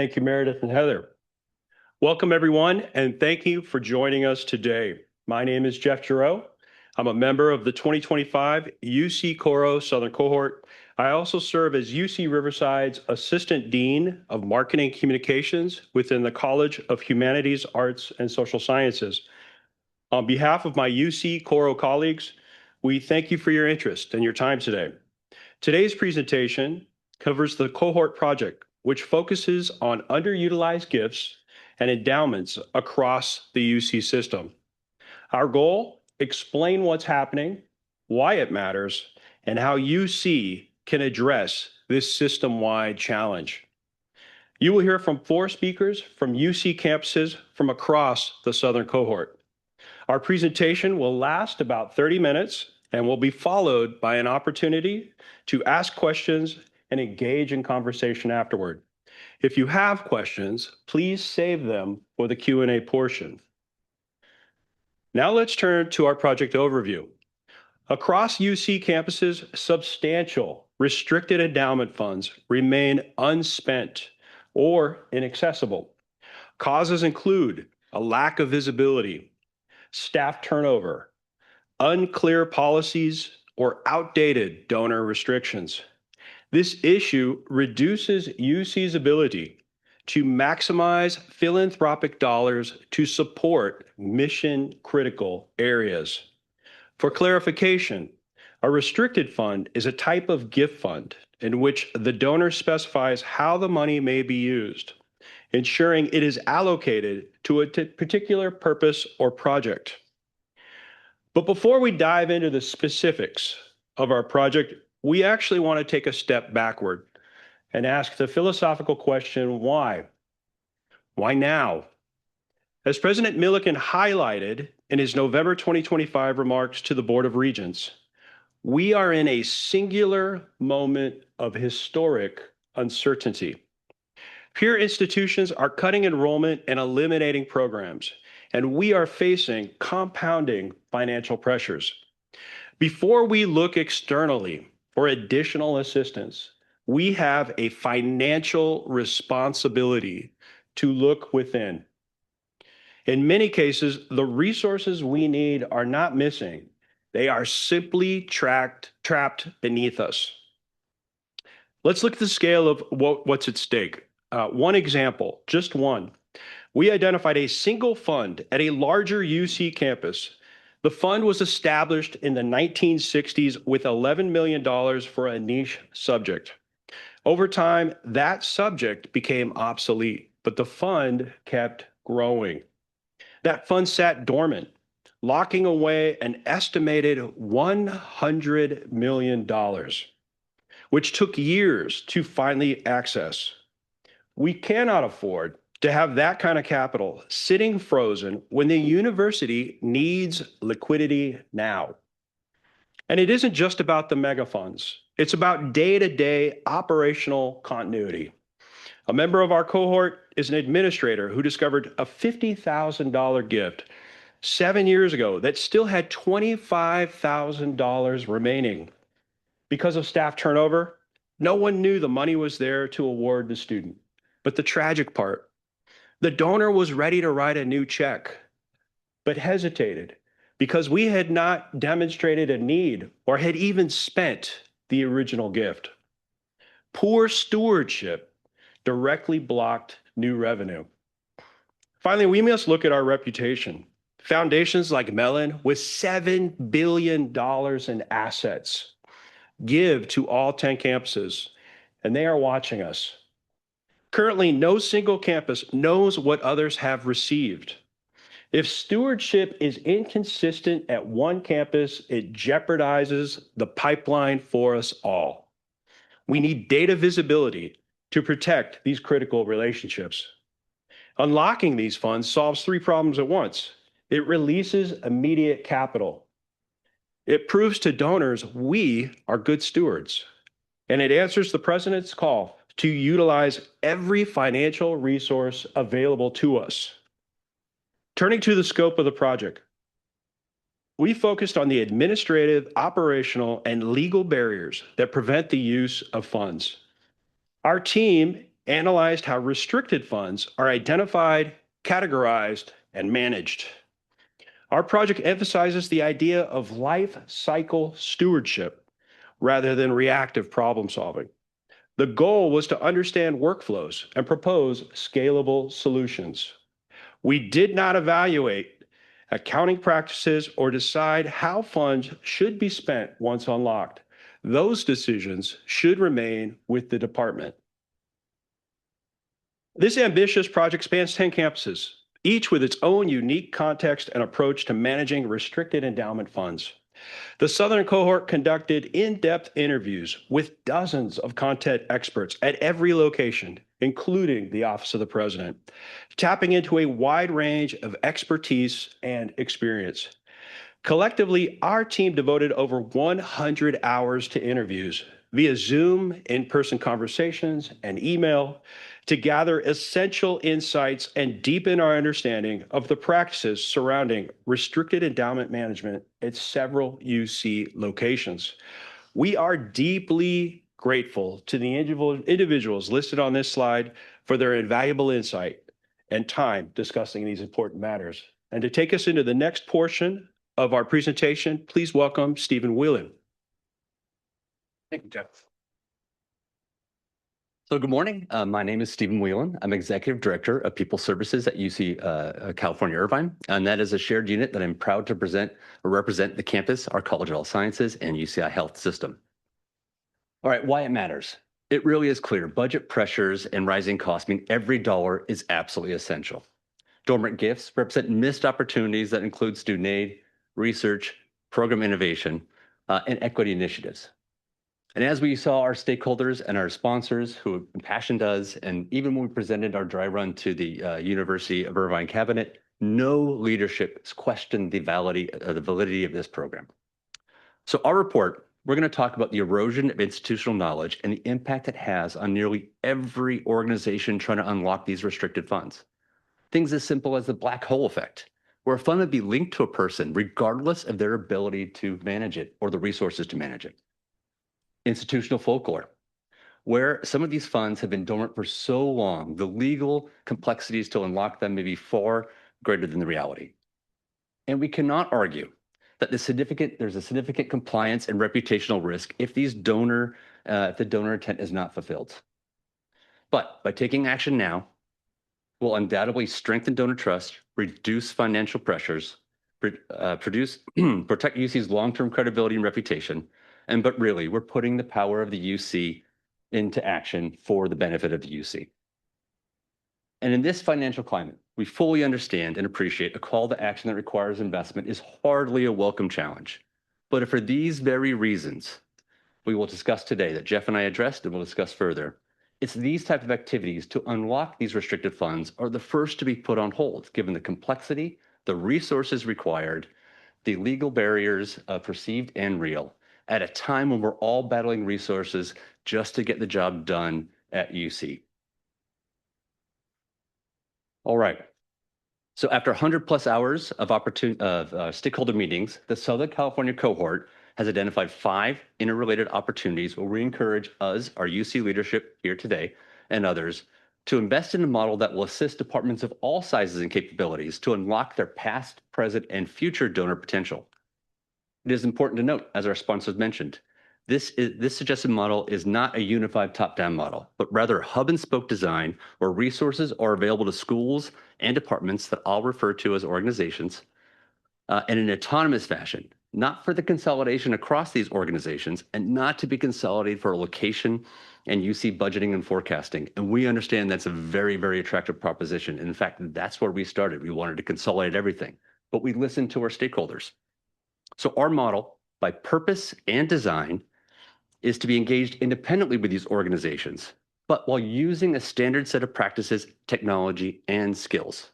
Thank you, Meredith and Heather. Welcome, everyone, and thank you for joining us today. My name is Jeff Giroux. I'm a member of the 2025 UC-Coro Southern cohort. I also serve as UC Riverside's Assistant Dean of Marketing Communications within the College of Humanities, Arts, and Social Sciences. On behalf of my UC-Coro colleagues, we thank you for your interest and your time today. Today's presentation covers the cohort project, which focuses on underutilized gifts and endowments across the UC system. Our goal, explain what's happening, why it matters, and how UC can address this system-wide challenge. You will hear from 4 speakers from UC campuses from across the Southern cohort. Our presentation will last about 30 minutes and will be followed by an opportunity to ask questions and engage in conversation afterward. If you have questions, please save them for the Q&A portion. Now let's turn to our project overview. Across UC campuses, substantial restricted endowment funds remain unspent or inaccessible. Causes include a lack of visibility, staff turnover, unclear policies, or outdated donor restrictions. This issue reduces UC's ability to maximize philanthropic dollars to support mission-critical areas. For clarification, a restricted fund is a type of gift fund in which the donor specifies how the money may be used, ensuring it is allocated to a particular purpose or project. But before we dive into the specifics of our project, we actually want to take a step backward and ask the philosophical question, why? Why now? As President Milliken highlighted in his November 2025 remarks to the Board of Regents, we are in a singular moment of historic uncertainty. Peer institutions are cutting enrollment and eliminating programs, and we are facing compounding financial pressures. Before we look externally for additional assistance, we have a financial responsibility to look within. In many cases, the resources we need are not missing. They are simply trapped beneath us. Let's look at the scale of what's at stake. One example, just one. We identified a single fund at a larger UC campus. The fund was established in the 1960s with $11 million for a niche subject. Over time, that subject became obsolete, but the fund kept growing. That fund sat dormant, locking away an estimated $100 million, which took years to finally access. We cannot afford to have that kind of capital sitting frozen when the university needs liquidity now. And it isn't just about the mega funds. It's about day-to-day operational continuity. A member of our cohort is an administrator who discovered a $50,000 gift 7 years ago that still had $25,000 remaining. Because of staff turnover, no one knew the money was there to award the student. But the tragic part, the donor was ready to write a new check, but hesitated because we had not demonstrated a need or had even spent the original gift. Poor stewardship directly blocked new revenue. Finally, we must look at our reputation. Foundations like Mellon, with $7 billion in assets, give to all 10 campuses, and they are watching us. Currently, no single campus knows what others have received. If stewardship is inconsistent at one campus, it jeopardizes the pipeline for us all. We need data visibility to protect these critical relationships. Unlocking these funds solves 3 problems at once. It releases immediate capital. It proves to donors we are good stewards. And it answers the president's call to utilize every financial resource available to us. Turning to the scope of the project, we focused on the administrative, operational, and legal barriers that prevent the use of funds. Our team analyzed how restricted funds are identified, categorized, and managed. Our project emphasizes the idea of life cycle stewardship rather than reactive problem solving. The goal was to understand workflows and propose scalable solutions. We did not evaluate accounting practices or decide how funds should be spent once unlocked. Those decisions should remain with the department. This ambitious project spans 10 campuses, each with its own unique context and approach to managing restricted endowment funds. The Southern cohort conducted in-depth interviews with dozens of content experts at every location, including the Office of the President, tapping into a wide range of expertise and experience. Collectively, our team devoted over 100 hours to interviews via Zoom, in-person conversations, and email to gather essential insights and deepen our understanding of the practices surrounding restricted endowment management at several UC locations. We are deeply grateful to the individuals listed on this slide for their invaluable insight and time discussing these important matters. And to take us into the next portion of our presentation, please welcome Stephen Whelan. Thank you, Jeff. So good morning. My name is Stephen Whelan. I'm Executive Director of People Services at UC California Irvine, and that is a shared unit that I'm proud to represent the campus, our College of Health Sciences, and UCI Health System. All right, why it matters. It really is clear. Budget pressures and rising costs mean every dollar is absolutely essential. Dormant gifts represent missed opportunities that include student aid, research, program innovation, and equity initiatives. And as we saw our stakeholders and our sponsors who impassioned us, and even when we presented our dry run to the University of Irvine cabinet, no leadership questioned the validity of this program. So our report, we're going to talk about the erosion of institutional knowledge and the impact it has on nearly every organization trying to unlock these restricted funds. Things as simple as the black hole effect, where a fund would be linked to a person regardless of their ability to manage it or the resources to manage it. Institutional folklore, where some of these funds have been dormant for so long, the legal complexities to unlock them may be far greater than the reality. And we cannot argue that there's a significant compliance and reputational risk if the donor intent is not fulfilled. But by taking action now, we'll undoubtedly strengthen donor trust, reduce financial pressures, protect UC's long-term credibility and reputation, but really, we're putting the power of the UC into action for the benefit of the UC. And in this financial climate, we fully understand and appreciate a call to action that requires investment is hardly a welcome challenge. But for these very reasons, we will discuss today that Jeff and I addressed and we'll discuss further, it's these type of activities to unlock these restricted funds are the first to be put on hold, given the complexity, the resources required, the legal barriers, perceived and real, at a time when we're all battling resources just to get the job done at UC. All right. So after 100 plus hours of stakeholder meetings, the Southern California cohort has identified 5 interrelated opportunities where we encourage us, our UC leadership here today, and others, to invest in a model that will assist departments of all sizes and capabilities to unlock their past, present, and future donor potential. It is important to note, as our sponsors mentioned, this suggested model is not a unified top-down model, but rather a hub-and-spoke design where resources are available to schools and departments that I'll refer to as organizations in an autonomous fashion, not for the consolidation across these organizations and not to be consolidated for a location and UC budgeting and forecasting. And we understand that's a very, very attractive proposition. And in fact, that's where we started. We wanted to consolidate everything, but we listened to our stakeholders. So our model, by purpose and design, is to be engaged independently with these organizations, but while using a standard set of practices, technology, and skills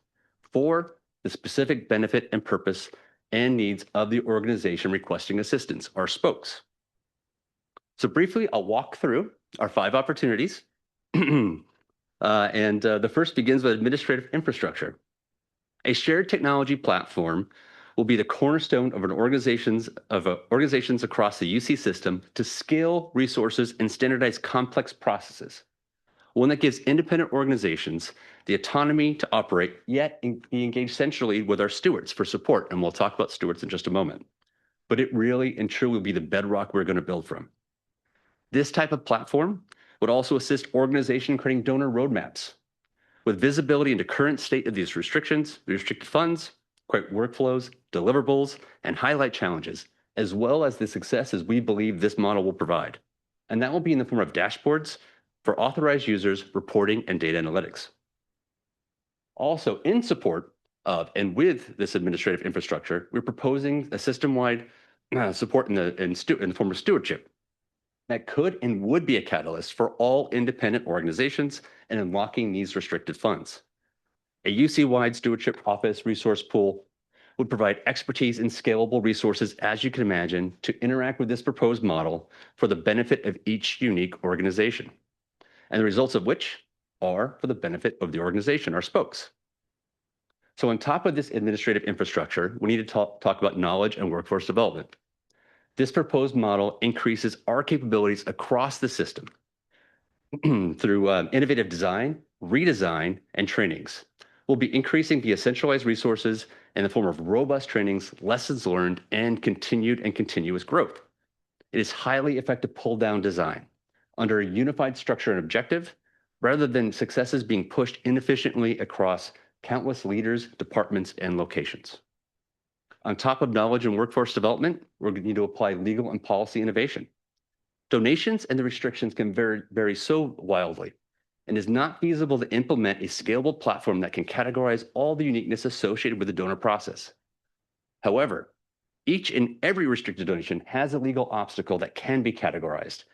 for the specific benefit and purpose and needs of the organization requesting assistance, our spokes. So briefly, I'll walk through our 5 opportunities. The first begins with administrative infrastructure. A shared technology platform will be the cornerstone of organizations across the UC system to scale resources and standardize complex processes. one that gives independent organizations the autonomy to operate, yet be engaged centrally with our stewards for support. And we'll talk about stewards in just a moment. But it really and truly will be the bedrock we're going to build from. This type of platform would also assist organization creating donor roadmaps with visibility into current state of these restrictions, the restricted funds, create workflows, deliverables, and highlight challenges, as well as the successes we believe this model will provide. And that will be in the form of dashboards for authorized users, reporting, and data analytics. Also, in support of and with this administrative infrastructure, we're proposing a system-wide support in the form of stewardship that could and would be a catalyst for all independent organizations in unlocking these restricted funds. A UC-wide stewardship office resource pool would provide expertise and scalable resources, as you can imagine, to interact with this proposed model for the benefit of each unique organization, and the results of which are for the benefit of the organization, our spokes. So on top of this administrative infrastructure, we need to talk about knowledge and workforce development. This proposed model increases our capabilities across the system through innovative design, redesign, and trainings. We'll be increasing the centralized resources in the form of robust trainings, lessons learned, and continued and continuous growth. It is highly effective pull-down design under a unified structure and objective, rather than successes being pushed inefficiently across countless leaders, departments, and locations. On top of knowledge and workforce development, we're going to need to apply legal and policy innovation. Donations and the restrictions can vary so wildly, and it's not feasible to implement a scalable platform that can categorize all the uniqueness associated with the donor process. However, each and every restricted donation has a legal obstacle that can be categorized,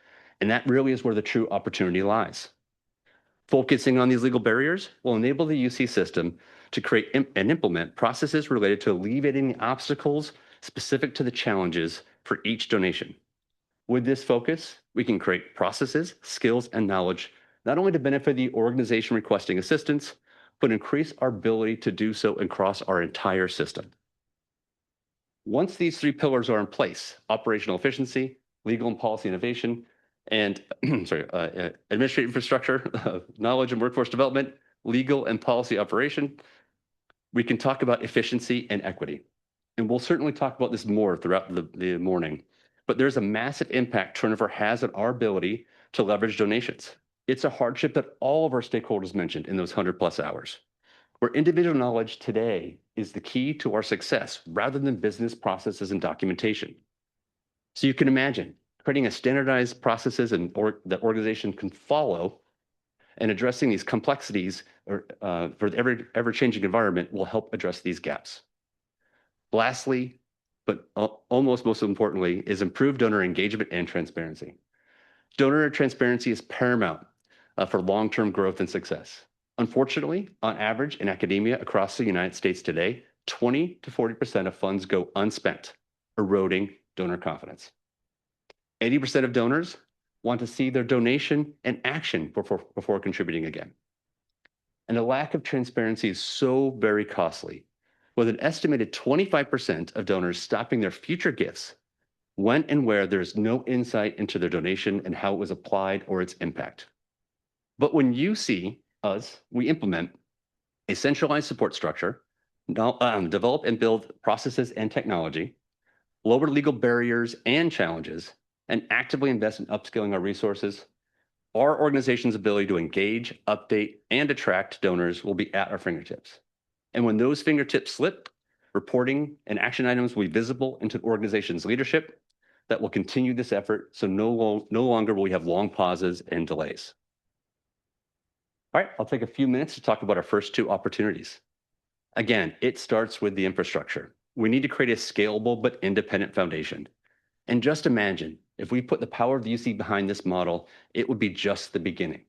and that really is where the true opportunity lies. Focusing on these legal barriers will enable the UC system to create and implement processes related to alleviating the obstacles specific to the challenges for each donation. With this focus, we can create processes, skills, and knowledge, not only to benefit the organization requesting assistance, but increase our ability to do so across our entire system. Once these three pillars are in place, operational efficiency, legal and policy innovation, and administrative infrastructure, knowledge and workforce development, legal and policy operation, we can talk about efficiency and equity. And we'll certainly talk about this more throughout the morning, but there's a massive impact turnover has on our ability to leverage donations. It's a hardship that all of our stakeholders mentioned in those 100+ hours, where individual knowledge today is the key to our success rather than business processes and documentation. So you can imagine creating a standardized processes that organization can follow, and addressing these complexities for the ever-changing environment will help address these gaps. Lastly, but almost most importantly, is improved donor engagement and transparency. Donor transparency is paramount for long-term growth and success. Unfortunately, on average in academia across the United States today, 20 to 40% of funds go unspent, eroding donor confidence. 80% of donors want to see their donation in action before contributing again. And the lack of transparency is so very costly, with an estimated 25% of donors stopping their future gifts when and where there's no insight into their donation and how it was applied or its impact. But when you see us, we implement a centralized support structure, develop and build processes and technology, lower legal barriers and challenges, and actively invest in upskilling our resources, our organization's ability to engage, update, and attract donors will be at our fingertips. And when those fingertips slip, reporting and action items will be visible into the organization's leadership that will continue this effort, so no longer will we have long pauses and delays. All right, I'll take a few minutes to talk about our first two opportunities. Again, it starts with the infrastructure. We need to create a scalable but independent foundation. And just imagine, if we put the power of the UC behind this model, it would be just the beginning.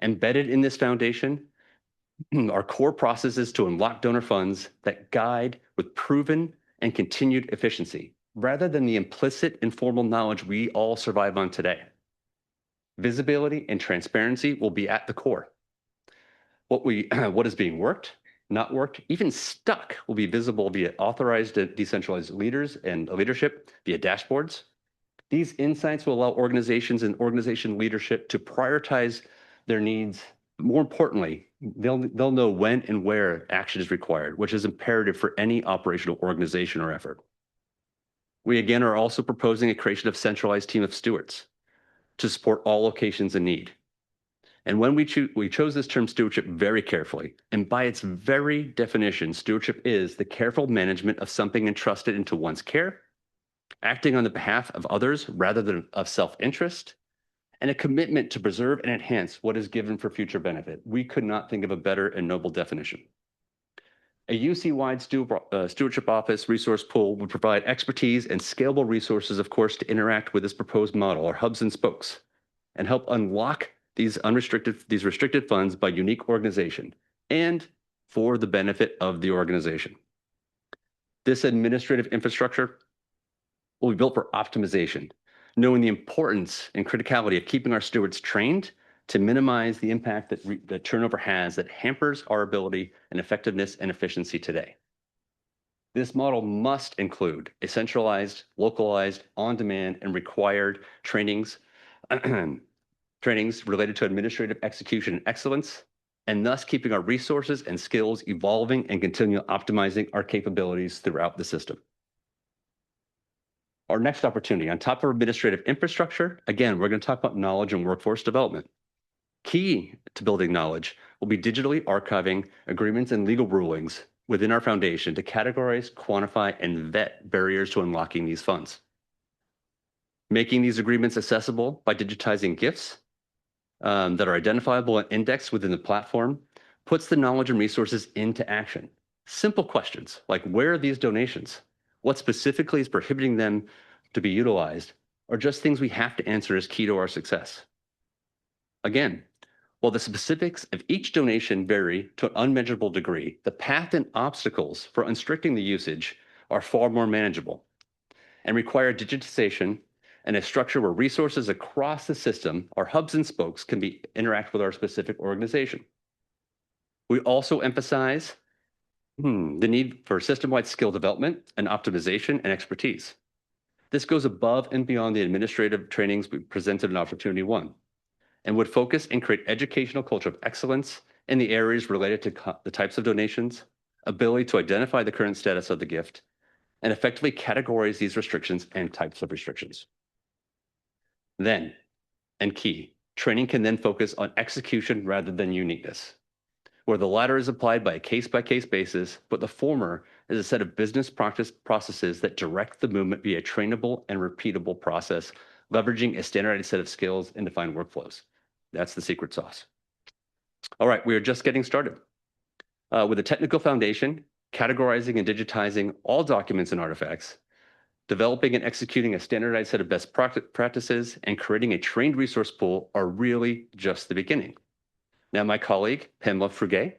Embedded in this foundation are core processes to unlock donor funds that guide with proven and continued efficiency, rather than the implicit informal knowledge we all survive on today. Visibility and transparency will be at the core. What is being worked, not worked, even stuck will be visible via authorized decentralized leaders and leadership via dashboards. These insights will allow organizations and organization leadership to prioritize their needs. More importantly, they'll know when and where action is required, which is imperative for any operational organization or effort. We again are also proposing a creation of centralized team of stewards to support all locations in need. And when we chose this term stewardship very carefully, and by its very definition, stewardship is the careful management of something entrusted into one's care, acting on the behalf of others rather than of self-interest, and a commitment to preserve and enhance what is given for future benefit. We could not think of a better and noble definition. A UC-wide stewardship office resource pool would provide expertise and scalable resources, of course, to interact with this proposed model, or hubs and spokes, and help unlock these restricted funds by unique organization and for the benefit of the organization. This administrative infrastructure will be built for optimization, knowing the importance and criticality of keeping our stewards trained to minimize the impact that turnover has that hampers our ability and effectiveness and efficiency today. This model must include a centralized, localized, on-demand, and required trainings related to administrative execution and excellence, and thus keeping our resources and skills evolving and continue optimizing our capabilities throughout the system. Our next opportunity, on top of administrative infrastructure, again, we're going to talk about knowledge and workforce development. Key to building knowledge will be digitally archiving agreements and legal rulings within our foundation to categorize, quantify, and vet barriers to unlocking these funds. Making these agreements accessible by digitizing gifts that are identifiable and indexed within the platform puts the knowledge and resources into action. Simple questions like, where are these donations? What specifically is prohibiting them to be utilized, or just things we have to answer is key to our success. Again, while the specifics of each donation vary to an unmeasurable degree, the path and obstacles for unrestricting the usage are far more manageable and require digitization and a structure where resources across the system, our hubs and spokes, can interact with our specific organization. We also emphasize the need for system-wide skill development and optimization and expertise. This goes above and beyond the administrative trainings we presented in Opportunity 1 and would focus and create educational culture of excellence in the areas related to the types of donations, ability to identify the current status of the gift, and effectively categorize these restrictions and types of restrictions. Then, and key, training can then focus on execution rather than uniqueness, where the latter is applied by a case-by-case basis, but the former is a set of business processes that direct the movement via a trainable and repeatable process, leveraging a standardized set of skills and defined workflows. That's the secret sauce. All right, we are just getting started. With a technical foundation, categorizing and digitizing all documents and artifacts, developing and executing a standardized set of best practices, and creating a trained resource pool are really just the beginning. Now, my colleague, Pamela Fruguet,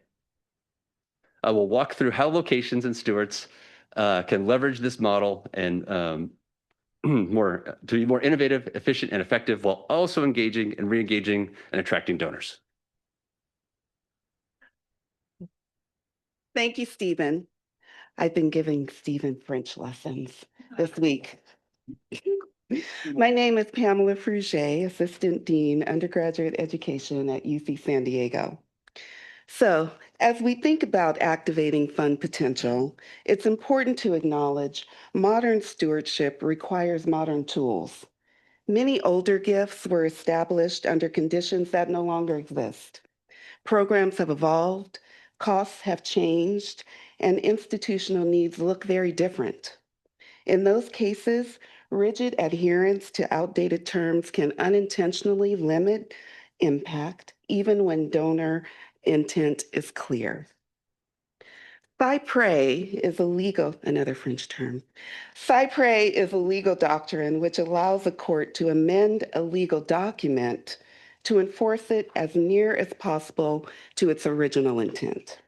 will walk through how locations and stewards can leverage this model and to be more innovative, efficient, and effective while also engaging and re-engaging and attracting donors. Thank you, Stephen. I've been giving Stephen French lessons this week. My name is Pamela Fruguet, Assistant Dean, Undergraduate Education at UC San Diego. So, as we think about activating fund potential, it's important to acknowledge modern stewardship requires modern tools. Many older gifts were established under conditions that no longer exist. Programs have evolved, costs have changed, and institutional needs look very different. In those cases, rigid adherence to outdated terms can unintentionally limit impact, even when donor intent is clear. Cypre is another French term. Cypre is a legal doctrine which allows a court to amend a legal document to enforce it as near as possible to its original intent.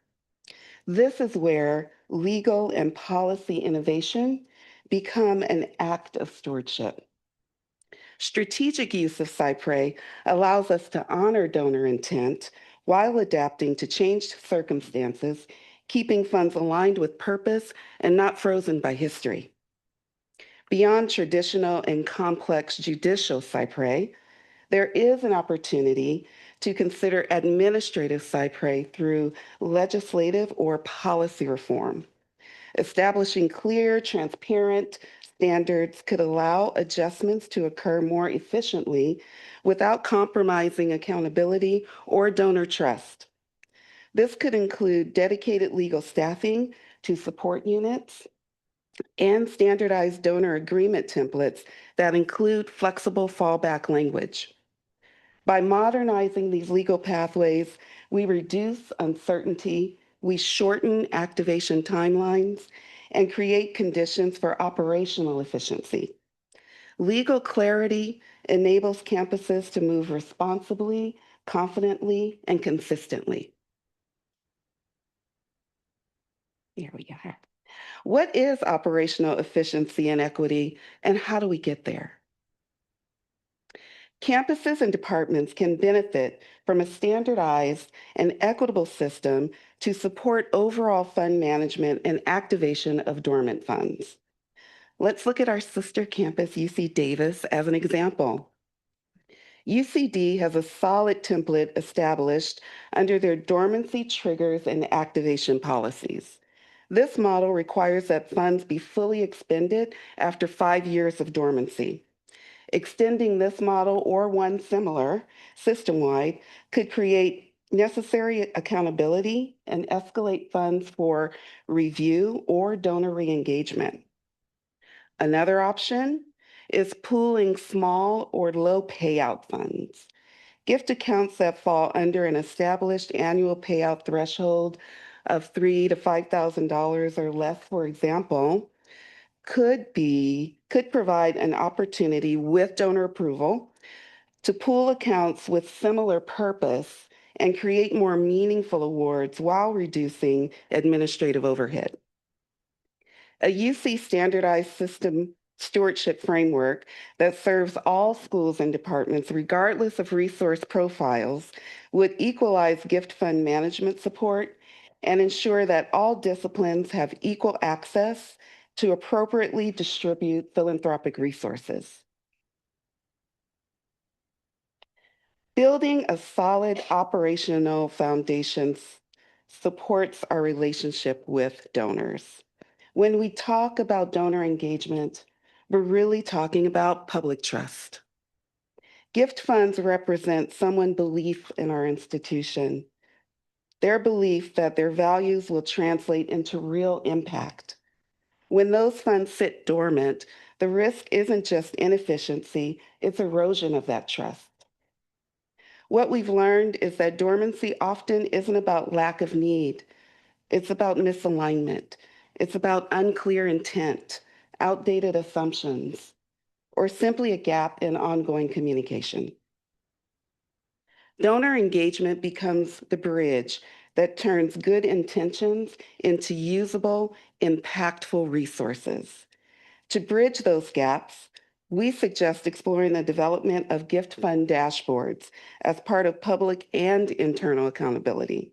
This is where legal and policy innovation become an act of stewardship. Strategic use of Cypre allows us to honor donor intent while adapting to changed circumstances, keeping funds aligned with purpose and not frozen by history. Beyond traditional and complex judicial Cypre, there is an opportunity to consider administrative cypre through legislative or policy reform. Establishing clear, transparent standards could allow adjustments to occur more efficiently without compromising accountability or donor trust. This could include dedicated legal staffing to support units and standardized donor agreement templates that include flexible fallback language. By modernizing these legal pathways, we reduce uncertainty, we shorten activation timelines, and create conditions for operational efficiency. Legal clarity enables campuses to move responsibly, confidently, and consistently. Here we are. What is operational efficiency and equity, and how do we get there? Campuses and departments can benefit from a standardized and equitable system to support overall fund management and activation of dormant funds. Let's look at our sister campus, UC Davis, as an example. UCD has a solid template established under their dormancy triggers and activation policies. This model requires that funds be fully expended after 5 years of dormancy. Extending this model or one similar, system-wide, could create necessary accountability and escalate funds for review or donor re-engagement. Another option is pooling small or low payout funds. Gift accounts that fall under an established annual payout threshold of $3,000 to $5,000 or less, for example, could provide an opportunity with donor approval to pool accounts with similar purpose and create more meaningful awards while reducing administrative overhead. A UC standardized system stewardship framework that serves all schools and departments, regardless of resource profiles, would equalize gift fund management support and ensure that all disciplines have equal access to appropriately distribute philanthropic resources. Building a solid operational foundation supports our relationship with donors. When we talk about donor engagement, we're really talking about public trust. Gift funds represent someone's belief in our institution, their belief that their values will translate into real impact. When those funds sit dormant, the risk isn't just inefficiency, it's erosion of that trust. What we've learned is that dormancy often isn't about lack of need. It's about misalignment. It's about unclear intent, outdated assumptions, or simply a gap in ongoing communication. Donor engagement becomes the bridge that turns good intentions into usable, impactful resources. To bridge those gaps, we suggest exploring the development of gift fund dashboards as part of public and internal accountability.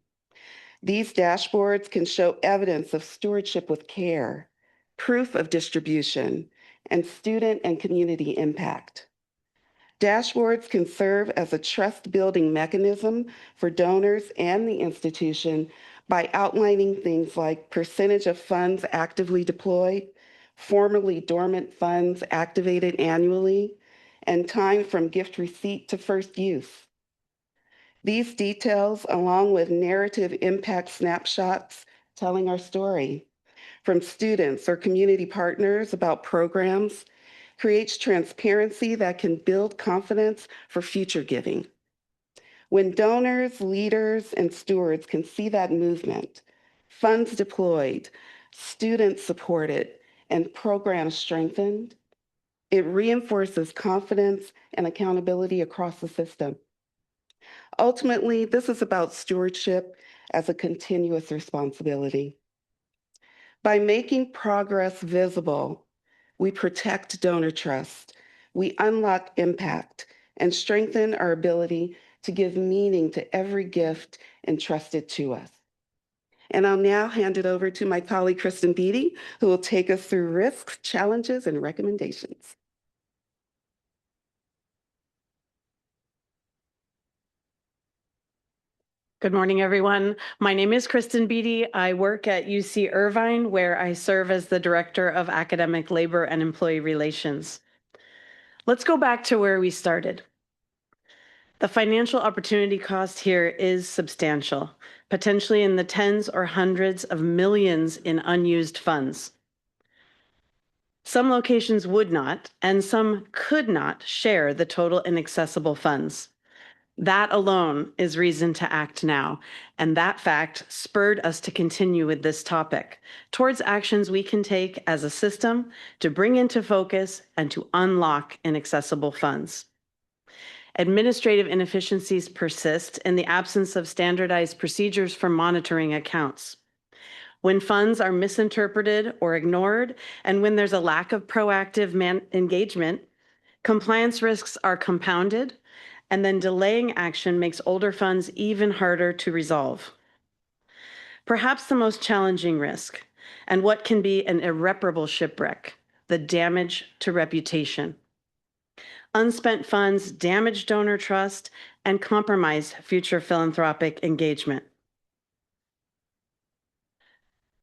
These dashboards can show evidence of stewardship with care, proof of distribution, and student and community impact. Dashboards can serve as a trust-building mechanism for donors and the institution by outlining things like percentage of funds actively deployed, formerly dormant funds activated annually, and time from gift receipt to first use. These details, along with narrative impact snapshots telling our story from students or community partners about programs, creates transparency that can build confidence for future giving. When donors, leaders, and stewards can see that movement, funds deployed, students supported, and programs strengthened, it reinforces confidence and accountability across the system. Ultimately, this is about stewardship as a continuous responsibility. By making progress visible, we protect donor trust, we unlock impact, and strengthen our ability to give meaning to every gift entrusted to us. And I'll now hand it over to my colleague, Kristen Beatty, who will take us through risks, challenges, and recommendations. Good morning, everyone. My name is Kristen Beatty. I work at UC Irvine, where I serve as the Director of Academic Labor and Employee Relations. Let's go back to where we started. The financial opportunity cost here is substantial, potentially in the tens or hundreds of millions in unused funds. Some locations would not, and some could not share the total inaccessible funds. That alone is reason to act now, and that fact spurred us to continue with this topic towards actions we can take as a system to bring into focus and to unlock inaccessible funds. Administrative inefficiencies persist in the absence of standardized procedures for monitoring accounts. When funds are misinterpreted or ignored, and when there's a lack of proactive engagement, compliance risks are compounded, and then delaying action makes older funds even harder to resolve. Perhaps the most challenging risk, and what can be an irreparable shipwreck, the damage to reputation. Unspent funds damage donor trust and compromise future philanthropic engagement.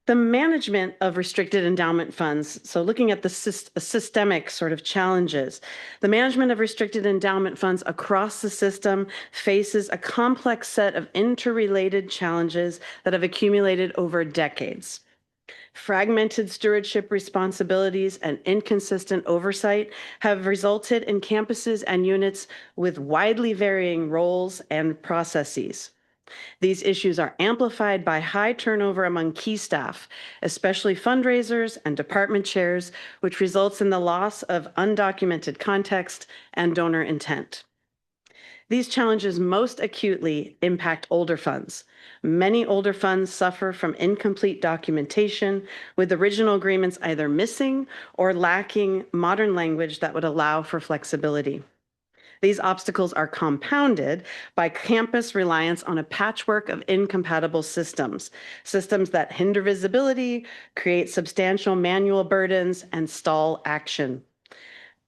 The management of restricted endowment funds, so looking at the systemic sort of challenges, the management of restricted endowment funds across the system faces a complex set of interrelated challenges that have accumulated over decades. Fragmented stewardship responsibilities and inconsistent oversight have resulted in campuses and units with widely varying roles and processes. These issues are amplified by high turnover among key staff, especially fundraisers and department chairs, which results in the loss of undocumented context and donor intent. These challenges most acutely impact older funds. Many older funds suffer from incomplete documentation, with original agreements either missing or lacking modern language that would allow for flexibility. These obstacles are compounded by campus reliance on a patchwork of incompatible systems that hinder visibility, create substantial manual burdens, and stall action.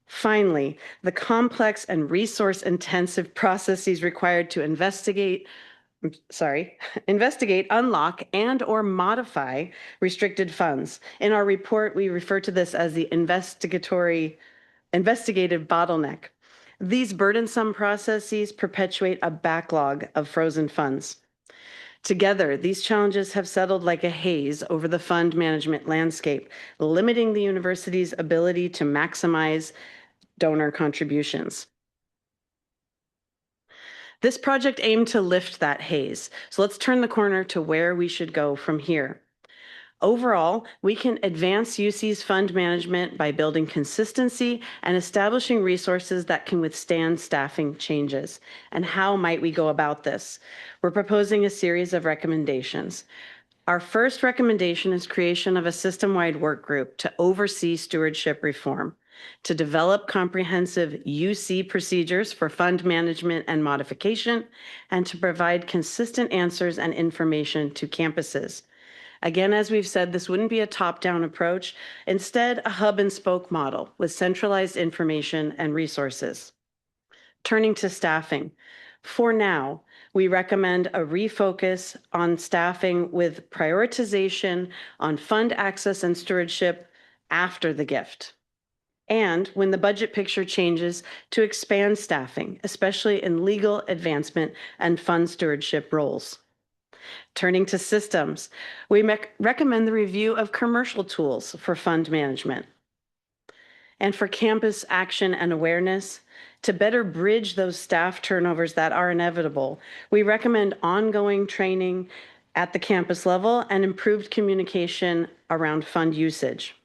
Finally, the complex and resource-intensive processes required to investigate, unlock, and/or modify restricted funds. In our report, we refer to this as the investigative bottleneck. These burdensome processes perpetuate a backlog of frozen funds. Together, these challenges have settled like a haze over the fund management landscape, limiting the university's ability to maximize donor contributions. This project aimed to lift that haze. So let's turn the corner to where we should go from here. Overall, we can advance UC's fund management by building consistency and establishing resources that can withstand staffing changes. And how might we go about this? We're proposing a series of recommendations. Our first recommendation is creation of a system-wide work group to oversee stewardship reform, to develop comprehensive UC procedures for fund management and modification, and to provide consistent answers and information to campuses. Again, as we've said, this wouldn't be a top-down approach, instead a hub and spoke model with centralized information and resources. Turning to staffing. For now, we recommend a refocus on staffing with prioritization on fund access and stewardship after the gift. And when the budget picture changes, to expand staffing, especially in legal advancement and fund stewardship roles. Turning to systems, we recommend the review of commercial tools for fund management. And for campus action and awareness, to better bridge those staff turnovers that are inevitable, we recommend ongoing training at the campus level and improved communication around fund usage.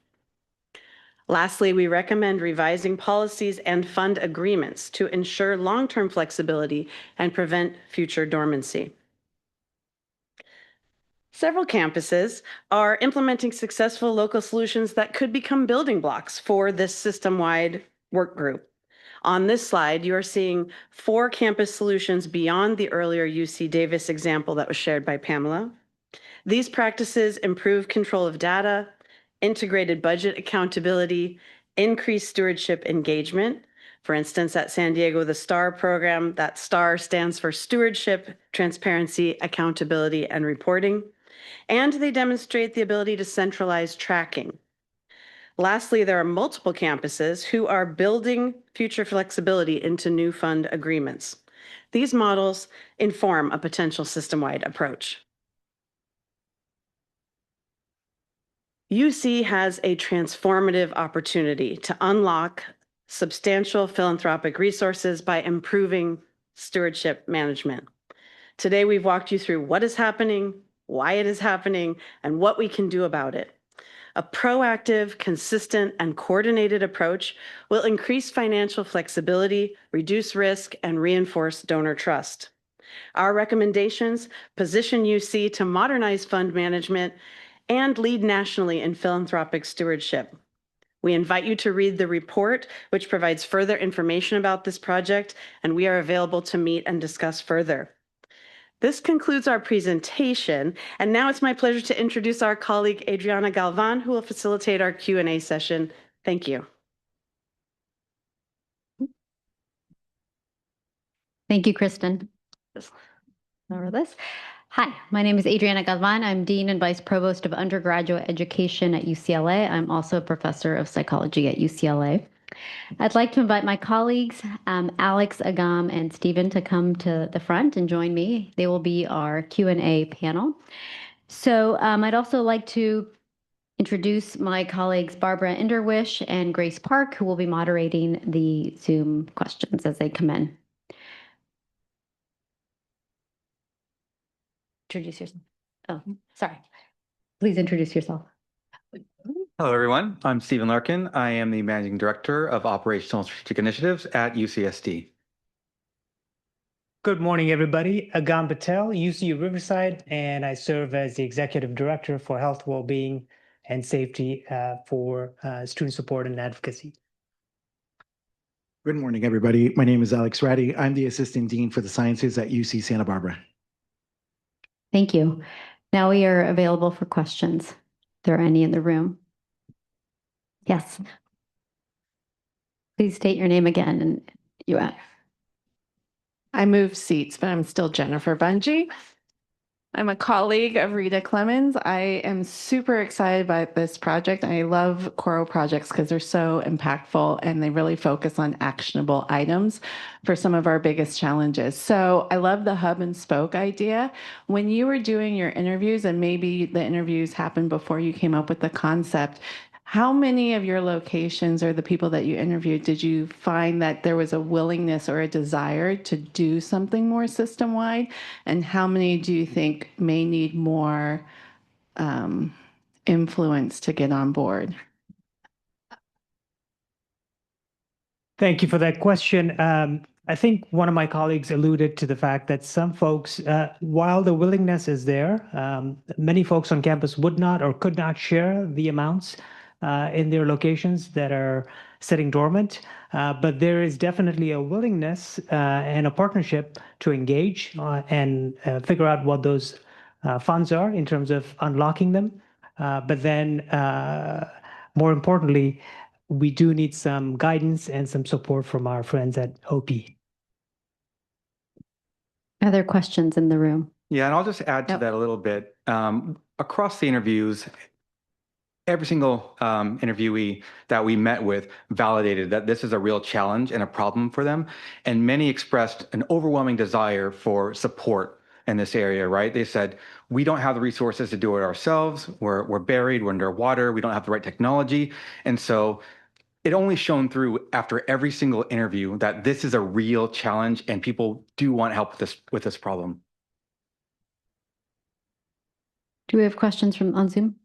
Lastly, we recommend revising policies and fund agreements to ensure long-term flexibility and prevent future dormancy. Several campuses are implementing successful local solutions that could become building blocks for this system-wide work group. On this slide, you are seeing 4 campus solutions beyond the earlier UC Davis example that was shared by Pamela. These practices improve control of data, integrated budget accountability, increased stewardship engagement, For instance, at San Diego, the STAR program, that STAR stands for Stewardship, Transparency, Accountability, and Reporting. And they demonstrate the ability to centralize tracking. Lastly, there are multiple campuses who are building future flexibility into new fund agreements. These models inform a potential system-wide approach. UC has a transformative opportunity to unlock substantial philanthropic resources by improving stewardship management. Today, we've walked you through what is happening, why it is happening, and what we can do about it. A proactive, consistent, and coordinated approach will increase financial flexibility, reduce risk, and reinforce donor trust. Our recommendations position UC to modernize fund management and lead nationally in philanthropic stewardship. We invite you to read the report, which provides further information about this project, and we are available to meet and discuss further. This concludes our presentation, and now it's my pleasure to introduce our colleague Adriana Galvan, who will facilitate our Q&A session. Thank you. Thank you, Kristen. Just over this. Hi, my name is Adriana Galvan. I'm Dean and Vice Provost of Undergraduate Education at UCLA. I'm also a professor of psychology at UCLA. I'd like to invite my colleagues, Alex, Agam, and Stephen to come to the front and join me. They will be our Q&A panel. So I'd also like to introduce my colleagues, Barbara Inderwish and Grace Park, who will be moderating the Zoom questions as they come in. Introduce yourself. Oh, sorry. Please introduce yourself. Hello, everyone. I'm Stephen Larkin. I am the Managing Director of Operational Strategic Initiatives at UCSD. Good morning, everybody. Agam Patel, UC Riverside, and I serve as the Executive Director for Health, Wellbeing, and Safety for Student Support and Advocacy. Good morning, everybody. My name is Alex Ratty. I'm the Assistant Dean for the Sciences at UC Santa Barbara. Thank you. Now we are available for questions. If there are any in the room. Yes. Please state your name again and you at. I moved seats, but I'm still Jennifer Bungie. I'm a colleague of Rita Clemens. I am super excited by this project. I love Coro projects because they're so impactful and they really focus on actionable items for some of our biggest challenges. So I love the hub and spoke idea. When you were doing your interviews, and maybe the interviews happened before you came up with the concept, how many of your locations or the people that you interviewed, did you find that there was a willingness or a desire to do something more system-wide? And how many do you think may need more influence to get on board? Thank you for that question. I think one of my colleagues alluded to the fact that some folks, while the willingness is there, many folks on campus would not or could not share the amounts in their locations that are sitting dormant. But there is definitely a willingness and a partnership to engage and figure out what those funds are in terms of unlocking them. But then more importantly, we do need some guidance and some support from our friends at OP. Other questions in the room? Yeah, and I'll just add to that a little bit. Across the interviews, every single interviewee that we met with validated that this is a real challenge and a problem for them. And many expressed an overwhelming desire for support in this area, right? They said, we don't have the resources to do it ourselves. We're buried, we're underwater, we don't have the right technology. And so it only shone through after every single interview that this is a real challenge and people do want help with this problem. Do we have questions from on Zoom?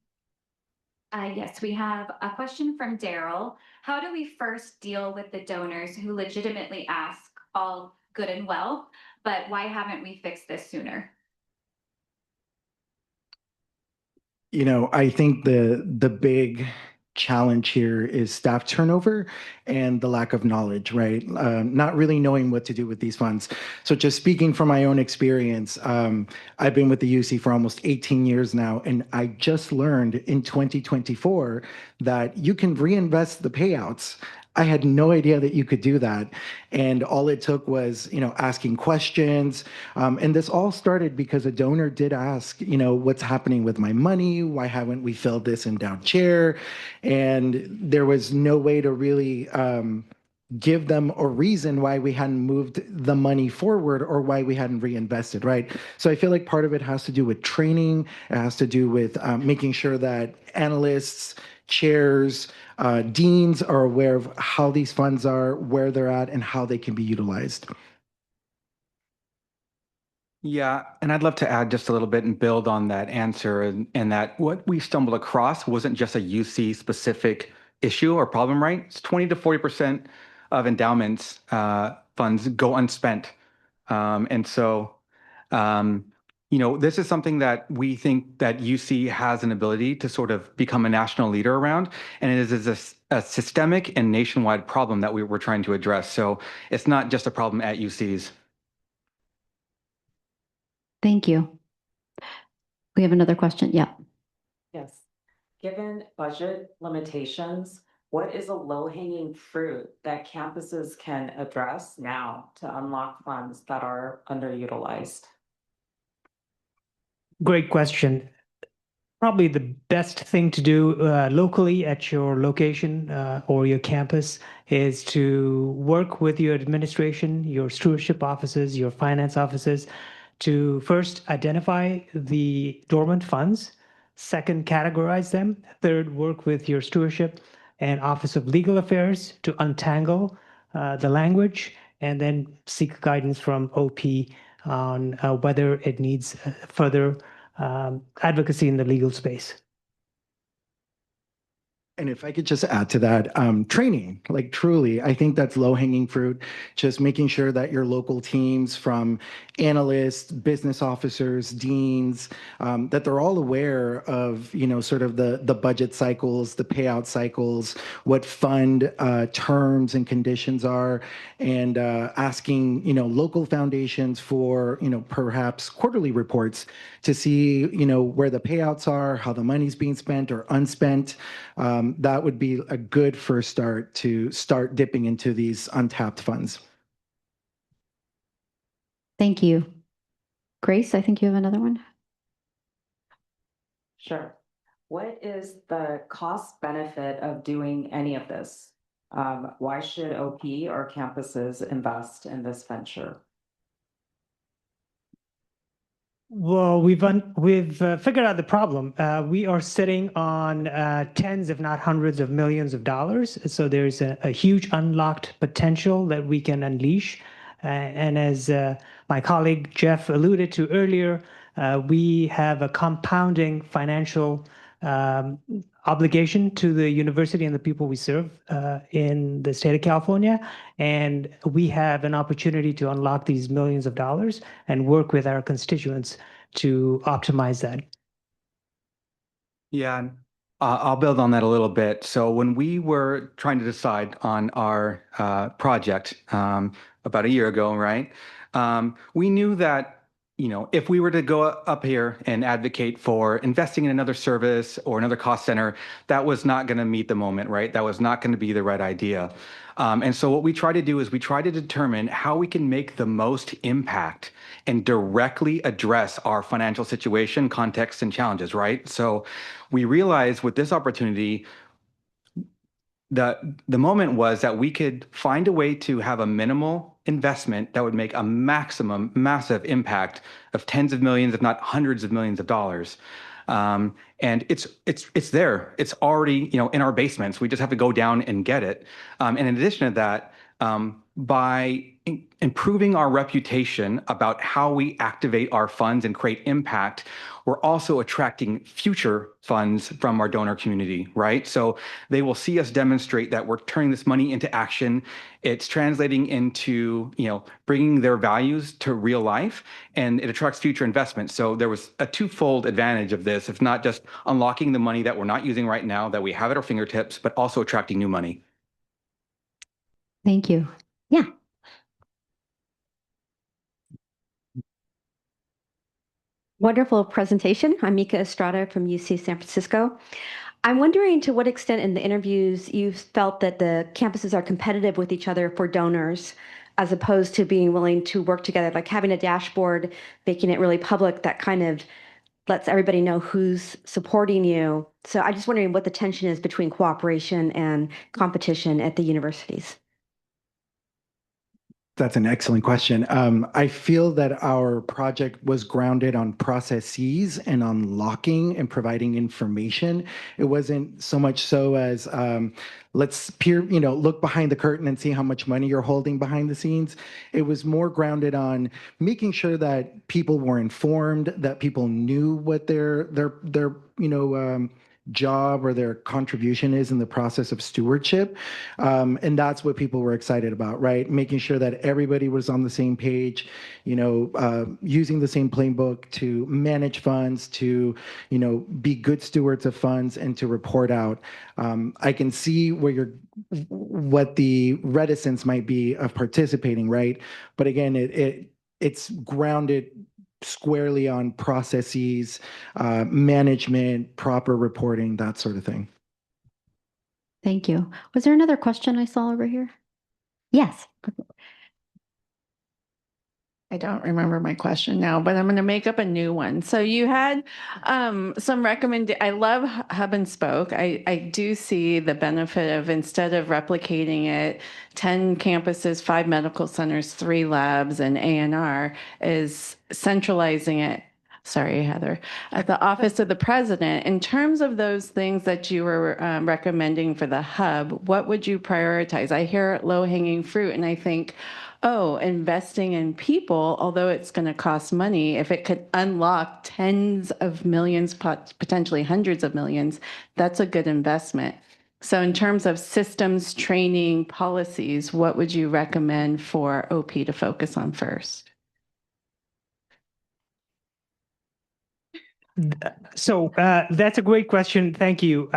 Yes, we have a question from Daryl. How do we first deal with the donors who legitimately ask all good and well, but why haven't we fixed this sooner? You know, I think the big challenge here is staff turnover and the lack of knowledge, right? Not really knowing what to do with these funds. So just speaking from my own experience, I've been with the UC for almost 18 years now, and I just learned in 2024 that you can reinvest the payouts I had no idea that you could do that. And all it took was, asking questions. And this all started because a donor did ask, what's happening with my money? Why haven't we filled this endowed chair? And there was no way to really give them a reason why we hadn't moved the money forward or why we hadn't reinvested, right? So I feel like part of it has to do with training. It has to do with making sure that analysts, chairs, deans are aware of how these funds are, where they're at, and how they can be utilized. Yeah, and I'd love to add just a little bit and build on that answer, and that what we stumbled across wasn't just a UC specific issue or problem, right? It's 20 to 40% of endowments funds go unspent. And so, this is something that we think that UC has an ability to sort of become a national leader around, and it is a systemic and nationwide problem that we're trying to address. So it's not just a problem at UCs. Thank you. We have another question. Yeah. Yes. Given budget limitations, what is a low-hanging fruit that campuses can address now to unlock funds that are underutilized? Great question. Probably the best thing to do locally at your location or your campus is to work with your administration, your stewardship offices, your finance offices to first identify the dormant funds, second, categorize them, third, work with your stewardship and Office of Legal Affairs to untangle the language, and then seek guidance from OP on whether it needs further advocacy in the legal space. And if I could just add to that, training, like truly, I think that's low hanging fruit. Just making sure that your local teams from analysts, business officers, deans, that they're all aware of, sort of the budget cycles, the payout cycles, what fund terms and conditions are, and asking, local foundations for, perhaps quarterly reports to see, where the payouts are, how the money's being spent or unspent. That would be a good first start to start dipping into these untapped funds. Thank you. Grace, I think you have another one. Sure. What is the cost benefit of doing any of this? Why should OP or campuses invest in this venture? Well, we've figured out the problem. We are sitting on tens, if not hundreds of millions of dollars. So there's a huge unlocked potential that we can unleash. And as my colleague Jeff alluded to earlier, we have a compounding financial obligation to the university and the people we serve in the state of California. And we have an opportunity to unlock these millions of dollars and work with our constituents to optimize that. Yeah, I'll build on that a little bit. So when we were trying to decide on our project about a year ago, right, we knew that if we were to go up here and advocate for investing in another service or another cost center, that was not going to meet the moment, right? That was not going to be the right idea. And so what we try to do is we try to determine how we can make the most impact and directly address our financial situation, context, and challenges, right? So we realized with this opportunity, the moment was that we could find a way to have a minimal investment that would make a maximum massive impact of tens of millions, if not hundreds of millions of dollars. And it's there. It's already in our basements. We just have to go down and get it. And in addition to that, by improving our reputation about how we activate our funds and create impact, we're also attracting future funds from our donor community, right? So they will see us demonstrate that we're turning this money into action. It's translating into, bringing their values to real life, and it attracts future investments. So there was a twofold advantage of this. It's not just unlocking the money that we're not using right now, that we have at our fingertips, but also attracting new money. Thank you. Yeah. Wonderful presentation. I'm Mika Estrada from UC San Francisco. I'm wondering to what extent in the interviews you felt that the campuses are competitive with each other for donors as opposed to being willing to work together, like having a dashboard, making it really public that kind of lets everybody know who's supporting you. So I'm just wondering what the tension is between cooperation and competition at the universities. That's an excellent question. I feel that our project was grounded on processes and on locking and providing information. It wasn't so much so as let's look behind the curtain and see how much money you're holding behind the scenes. It was more grounded on making sure that people were informed, that people knew what their job or their contribution is in the process of stewardship. And that's what people were excited about, right? Making sure that everybody was on the same page, using the same playbook to manage funds, to, be good stewards of funds and to report out. I can see what the reticence might be of participating, right? But again, it's grounded squarely on processes, management, proper reporting, that sort of thing. Thank you. Was there another question I saw over here? Yes. I don't remember my question now, but I'm going to make up a new one. So you had some I love Hub and Spoke. I do see the benefit of, instead of replicating it, 10 campuses, 5 medical centers, 3 labs, and A&R, is centralizing it. Sorry, Heather, at the Office of the President. In terms of those things that you were recommending for the hub, what would you prioritize? I hear low-hanging fruit, and I think, oh, investing in people, although it's going to cost money, if it could unlock tens of millions, potentially hundreds of millions, that's a good investment. So in terms of systems, training, policies, what would you recommend for OP to focus on first? So that's a great question. Thank you.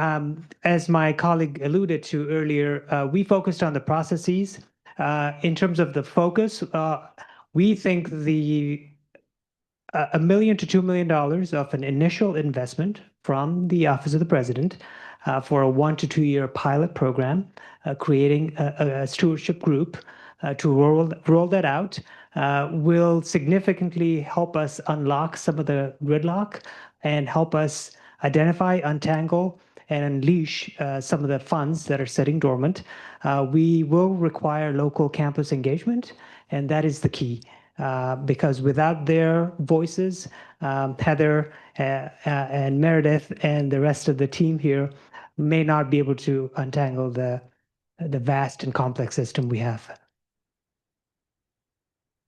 As my colleague alluded to earlier, we focused on the processes. In terms of the focus, we think the $1 million to $2 million of an initial investment from the Office of the President for a 1 to 2 year pilot program, creating a stewardship group to roll that out, will significantly help us unlock some of the gridlock and help us identify, untangle, and unleash some of the funds that are sitting dormant. We will require local campus engagement, and that is the key. Because without their voices, Heather and Meredith and the rest of the team here may not be able to untangle the vast and complex system we have.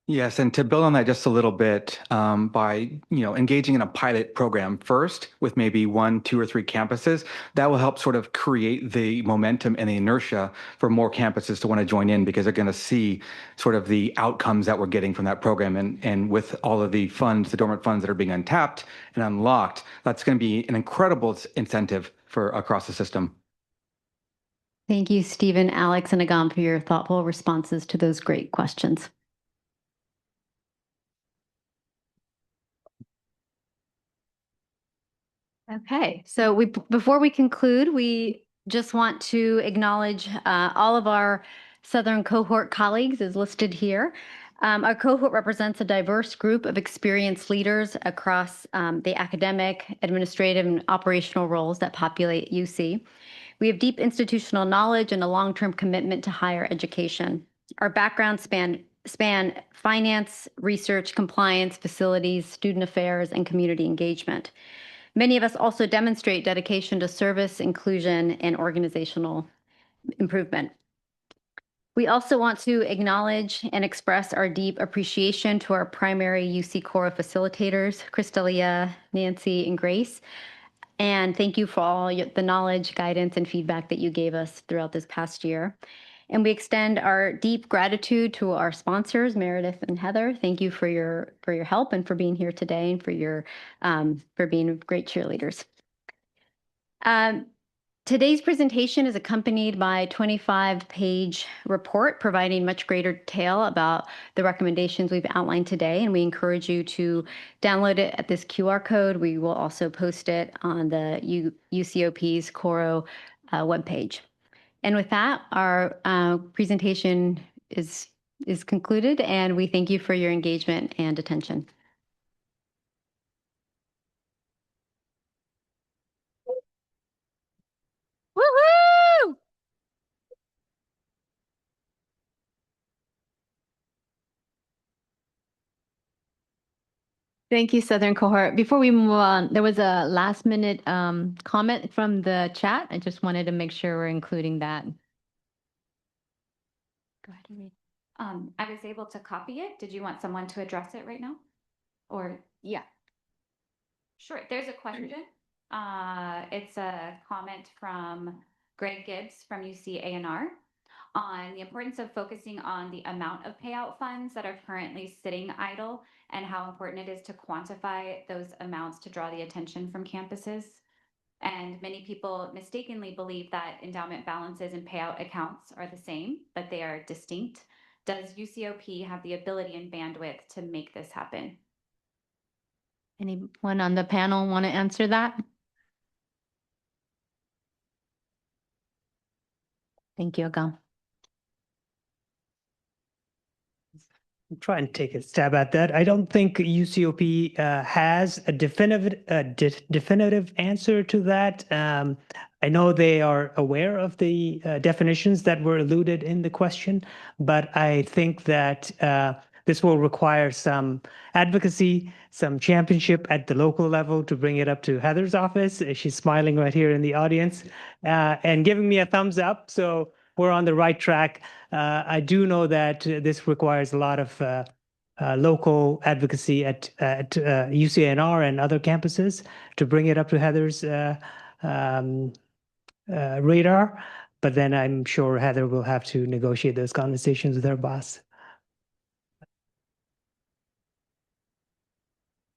Yes, and to build on that just a little bit, by engaging in a pilot program first with maybe 1, 2, or 3 campuses, that will help sort of create the momentum and the inertia for more campuses to want to join in, because they're going to see sort of the outcomes that we're getting from that program. And with all of the funds, the dormant funds that are being untapped and unlocked, that's going to be an incredible incentive for across the system. Thank you, Stephen, Alex, and Agam, for your thoughtful responses to those great questions. Okay, so before we conclude, we just want to acknowledge all of our Southern cohort colleagues as listed here. Our cohort represents a diverse group of experienced leaders across the academic, administrative, and operational roles that populate UC. We have deep institutional knowledge and a long-term commitment to higher education. Our backgrounds span finance, research, compliance, facilities, student affairs, and community engagement. Many of us also demonstrate dedication to service, inclusion, and organizational improvement. We also want to acknowledge and express our deep appreciation to our primary UC-Coro facilitators, Crystalia, Nancy, and Grace. And thank you for all the knowledge, guidance, and feedback that you gave us throughout this past year. And we extend our deep gratitude to our sponsors, Meredith and Heather. Thank you for your help and for being here today and for being great cheerleaders. Today's presentation is accompanied by a 25-page report providing much greater detail about the recommendations we've outlined today, and we encourage you to download it at this QR code. We will also post it on the UCOP's Coro webpage. And with that, our presentation is concluded, and we thank you for your engagement and attention. Woohoo! Thank you, Southern Cohort. Before we move on, there was a last-minute comment from the chat. I just wanted to make sure we're including that. Go ahead and read. I was able to copy it. Did you want someone to address it right now? Or Yeah. sure, there's a question. It's a comment from Greg Gibbs from UC-A&R on the importance of focusing on the amount of payout funds that are currently sitting idle and how important it is to quantify those amounts to draw the attention from campuses. And many people mistakenly believe that endowment balances and payout accounts are the same, but they are distinct. Does UCOP have the ability and bandwidth to make this happen? Anyone on the panel want to answer that? Thank you, Agal. Try and take a stab at that. I don't think UCOP has a definitive answer to that. I know they are aware of the definitions that were alluded in the question, but I think that this will require some advocacy, some championship at the local level to bring it up to Heather's office. She's smiling right here in the audience and giving me a thumbs up. So we're on the right track. I do know that this requires a lot of local advocacy at UC-A&R and other campuses to bring it up to Heather's radar. But then I'm sure Heather will have to negotiate those conversations with her boss.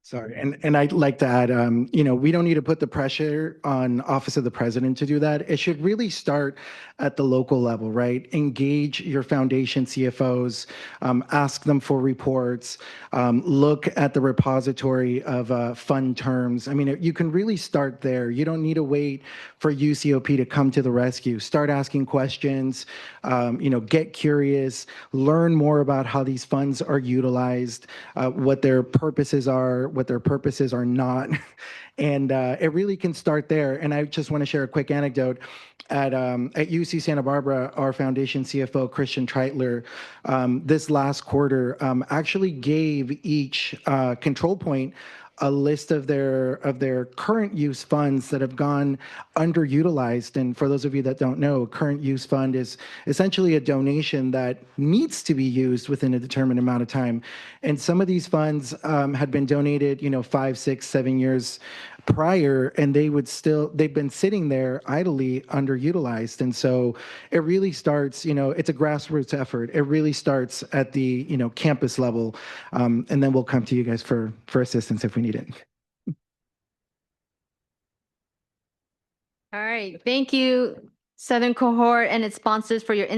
Sorry, and I'd like to add, we don't need to put the pressure on Office of the President to do that. It should really start at the local level, right? Engage your foundation CFOs, ask them for reports, look at the repository of fund terms. I mean, you can really start there. You don't need to wait for UCOP to come to the rescue. Start asking questions, get curious, learn more about how these funds are utilized, what their purposes are, what their purposes are not. And it really can start there. And I just want to share a quick anecdote. At UC Santa Barbara, our foundation CFO, Christian Treitler, this last quarter actually gave each control point a list of their current use funds that have gone underutilized. And for those of you that don't know, current use fund is essentially a donation that needs to be used within a determined amount of time. And some of these funds had been donated, 5, 6, 7 years prior, and they've been sitting there idly underutilized. And so it really starts, it's a grassroots effort. It really starts at the, campus level. And then we'll come to you guys for assistance if we need it. All right. Thank you, Southern Cohort and its sponsors, for your